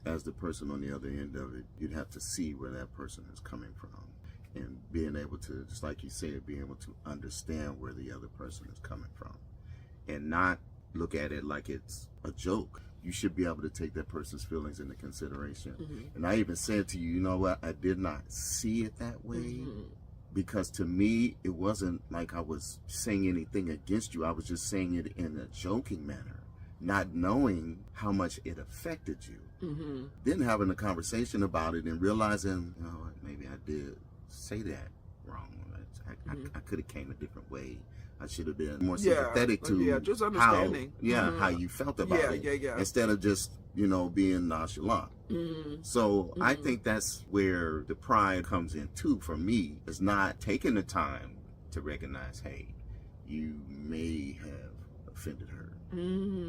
as the person on the other end of it, you'd have to see where that person is coming from. And being able to, just like you said, being able to understand where the other person is coming from. And not look at it like it's a joke. You should be able to take that person's feelings into consideration. Mm-hmm. And I even said to you, you know what, I did not see it that way. Mm-hmm. Because to me, it wasn't like I was saying anything against you. I was just saying it in a joking manner, not knowing how much it affected you. Mm-hmm. Then having a conversation about it and realizing, you know, maybe I did say that wrong. I could have came a different way. I should have been more sympathetic to just understanding how you felt about it. Instead of just, you know, being nonchalant. So I think that's where the pride comes in too for me, is not taking the time to recognize, hey, you may have offended her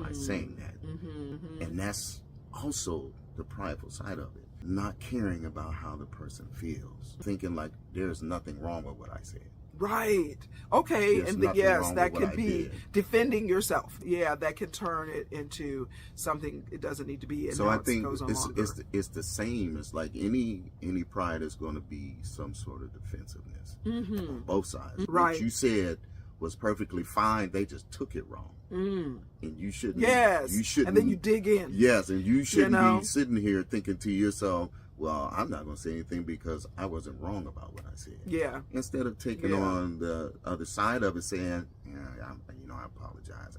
by saying that. And that's also the prideful side of it. Not caring about how the person feels. Thinking like there's nothing wrong with what I said. Right. Okay. There's And nothing yes, wrong that with what could I be did. defending yourself. Yeah, that can turn it into something it doesn't need to be. And So I think goes on it's the same. It's like any pride is going to be some sort of defensiveness on both sides. Right. What you said was perfectly fine. They just took it wrong. And you shouldn't. Yes. You shouldn't. And then you dig in. Yes, and you shouldn't know? be sitting here thinking to yourself, well, I'm not going to say anything because I wasn't wrong about what I said. Yeah. Instead of taking on the other side of it, saying, I apologize.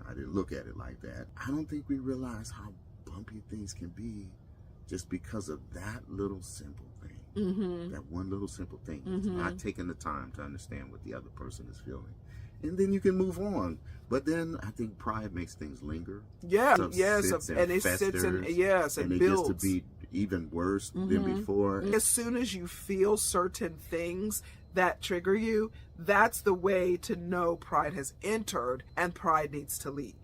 I didn't look at it like that. I don't think we realize how bumpy things can be just because of that little simple thing. That one little simple thing. Not taking the time to understand what the other person is feeling. And then you can move on. But then I think pride makes things linger. Yeah, Stuff yes, sits and it festers, sits and yes, and it builds. gets to be even worse than before. As soon as you feel certain things that trigger you, that's the way to know pride has entered and pride needs to leave.